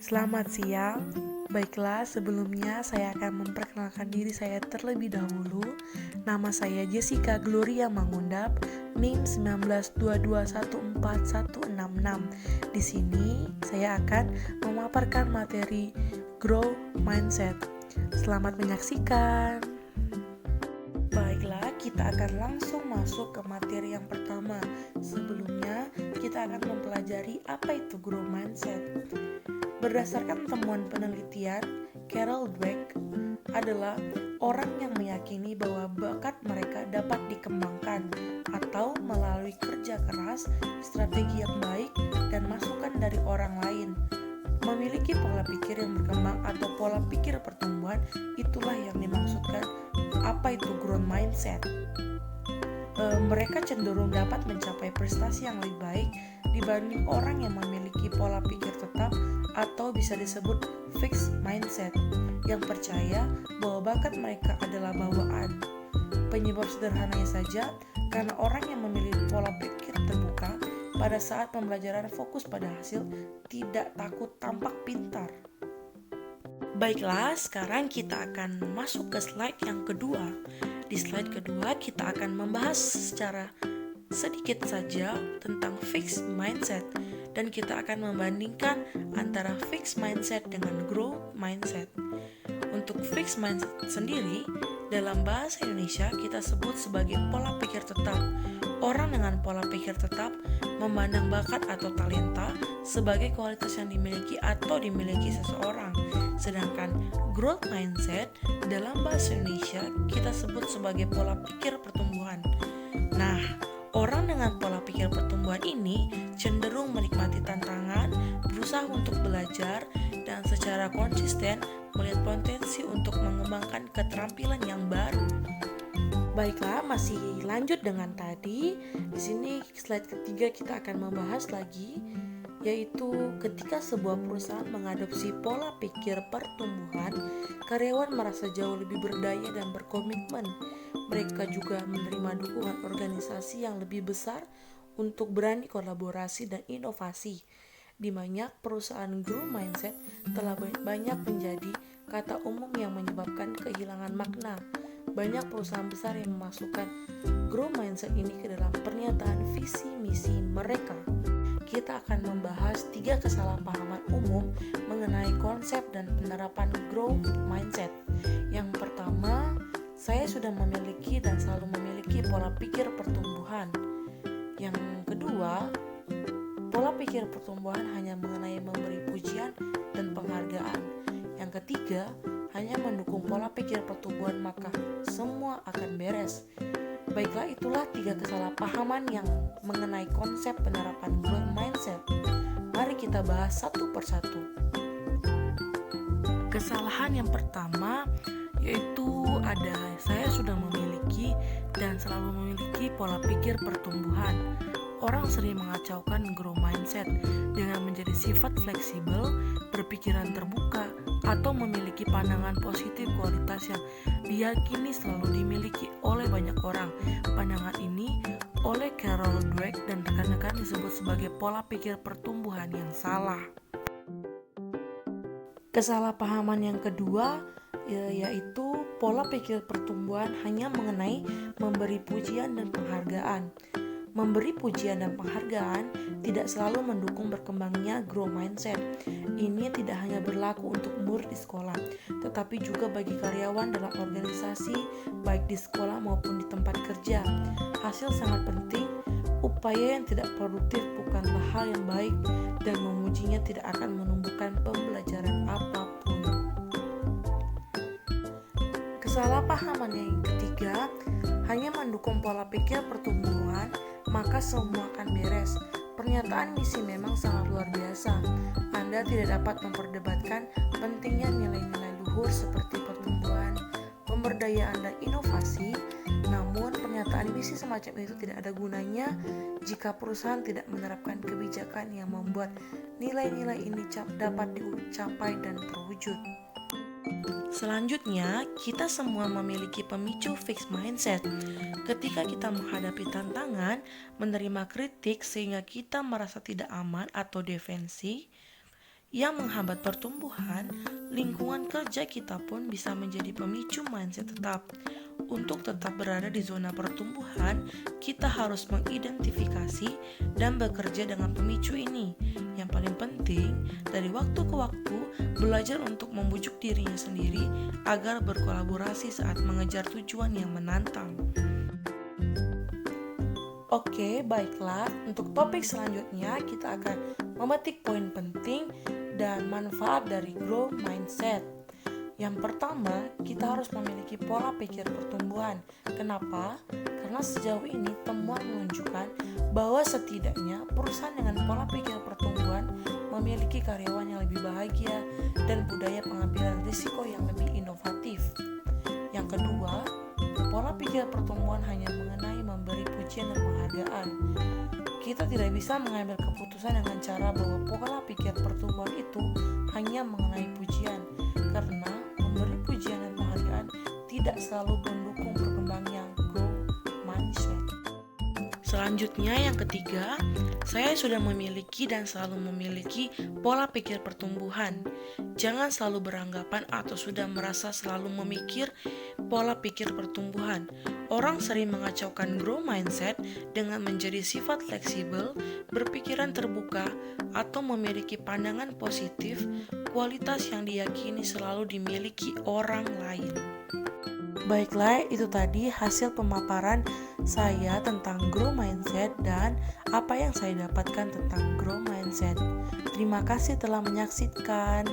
Selamat siang. Baiklah, sebelumnya saya akan memperkenalkan diri saya terlebih dahulu. Nama saya Jessica Gloria Mangundap, NIM 1922141166. Di sini saya akan memaparkan materi Grow Mindset. Selamat menyaksikan. Baiklah, kita akan langsung masuk ke materi yang pertama. Sebelumnya, kita akan mempelajari apa itu Grow Mindset. Berdasarkan temuan penelitian, Carol Dweck adalah orang yang meyakini bahwa bakat mereka dapat dikembangkan atau melalui kerja keras, strategi yang baik, dan masukan dari orang lain. Memiliki pola pikir yang berkembang atau pola pikir pertumbuhan, itulah yang dimaksudkan apa itu growth mindset. Mereka cenderung dapat mencapai prestasi yang lebih baik dibanding orang yang memiliki pola pikir tetap atau bisa disebut fixed mindset, yang percaya bahwa bakat mereka adalah bawaan. Penyebab sederhananya saja karena orang yang memiliki pola pikir terbuka pada saat pembelajaran fokus pada hasil, tidak takut tampak pintar. Baiklah, sekarang kita akan masuk ke slide yang kedua. Di slide kedua kita akan membahas secara sedikit saja tentang fixed mindset, dan kita akan membandingkan antara fixed mindset dengan growth mindset. Untuk fixed mindset sendiri, dalam bahasa Indonesia kita sebut sebagai pola pikir tetap. Orang dengan pola pikir tetap memandang bakat atau talenta sebagai kualitas yang dimiliki atau dimiliki seseorang. Sedangkan growth mindset dalam bahasa Indonesia kita sebut sebagai pola pikir pertumbuhan. Nah, orang dengan pola pikir pertumbuhan ini cenderung menikmati tantangan, berusaha untuk belajar, dan secara konsisten melihat potensi untuk mengembangkan keterampilan yang baru. Baiklah, masih lanjut dengan tadi. Di sini slide ketiga kita akan membahas lagi, yaitu ketika sebuah perusahaan mengadopsi pola pikir pertumbuhan, karyawan merasa jauh lebih berdaya dan berkomitmen. Mereka juga menerima dukungan organisasi yang lebih besar untuk berani kolaborasi dan inovasi. Di banyak perusahaan growth mindset telah banyak menjadi kata umum yang menyebabkan kehilangan makna. Banyak perusahaan besar yang memasukkan growth mindset ini ke dalam pernyataan visi misi mereka. Kita akan membahas 3 kesalahpahaman umum mengenai konsep dan penerapan growth mindset. Yang pertama, saya sudah memiliki dan selalu memiliki pola pikir pertumbuhan. Yang kedua, pola pikir pertumbuhan hanya mengenai memberi pujian dan penghargaan. Yang ketiga, hanya mendukung pola pikir pertumbuhan maka semua akan beres. Baiklah, itulah 3 kesalahpahaman yang mengenai konsep penerapan growth mindset. Mari kita bahas satu persatu. Kesalahan yang pertama yaitu saya sudah memiliki dan selalu memiliki pola pikir pertumbuhan. Orang sering mengacaukan growth mindset dengan menjadi sifat fleksibel, berpikiran terbuka, atau memiliki pandangan positif kualitas yang diyakini selalu dimiliki oleh banyak orang. Pandangan ini oleh Carol Dweck dan rekan-rekan disebut sebagai pola pikir pertumbuhan yang salah. Kesalahpahaman yang kedua yaitu pola pikir pertumbuhan hanya mengenai memberi pujian dan penghargaan. Memberi pujian dan penghargaan tidak selalu mendukung berkembangnya growth mindset. Ini tidak hanya berlaku untuk murid di sekolah, tetapi juga bagi karyawan dalam organisasi, baik di sekolah maupun di tempat kerja. Hasil sangat penting, upaya yang tidak produktif bukanlah hal yang baik, dan memujinya tidak akan menumbuhkan pembelajaran apapun. Kesalahpahaman yang ketiga, hanya mendukung pola pikir pertumbuhan, maka semua akan beres. Pernyataan misi memang sangat luar biasa. Anda tidak dapat memperdebatkan pentingnya nilai-nilai luhur seperti pertumbuhan, pemberdayaan, dan inovasi. Namun, pernyataan misi semacam itu tidak ada gunanya jika perusahaan tidak menerapkan kebijakan yang membuat nilai-nilai ini dapat dicapai dan terwujud. Selanjutnya, kita semua memiliki pemicu fixed mindset. Ketika kita menghadapi tantangan, menerima kritik sehingga kita merasa tidak aman atau defensif, yang menghambat pertumbuhan, lingkungan kerja kita pun bisa menjadi pemicu mindset tetap. Untuk tetap berada di zona pertumbuhan, kita harus mengidentifikasi dan bekerja dengan pemicu ini. Yang paling penting, dari waktu ke waktu, belajar untuk membujuk dirinya sendiri agar berkolaborasi saat mengejar tujuan yang menantang. Oke, baiklah. Untuk topik selanjutnya, kita akan memetik poin penting dan manfaat dari growth mindset. Yang pertama, kita harus memiliki pola pikir pertumbuhan. Kenapa? Karena sejauh ini temuan menunjukkan bahwa setidaknya perusahaan dengan pola pikir pertumbuhan memiliki karyawan yang lebih bahagia dan budaya pengambilan risiko yang lebih inovatif. Yang kedua, pola pikir pertumbuhan hanya mengenai memberi pujian dan penghargaan. Kita tidak bisa mengambil keputusan dengan cara bahwa pola pikir pertumbuhan itu hanya mengenai pujian, karena memberi pujian dan penghargaan tidak selalu mendukung berkembangnya growth mindset. Selanjutnya yang ketiga, saya sudah memiliki dan selalu memiliki pola pikir pertumbuhan. Jangan selalu beranggapan atau sudah merasa selalu memikir pola pikir pertumbuhan. Orang sering mengacaukan growth mindset dengan menjadi sifat fleksibel, berpikiran terbuka, atau memiliki pandangan positif, kualitas yang diyakini selalu dimiliki orang lain. Baiklah, itu tadi hasil pemaparan saya tentang growth mindset dan apa yang saya dapatkan tentang growth mindset. Terima kasih telah menyaksikan.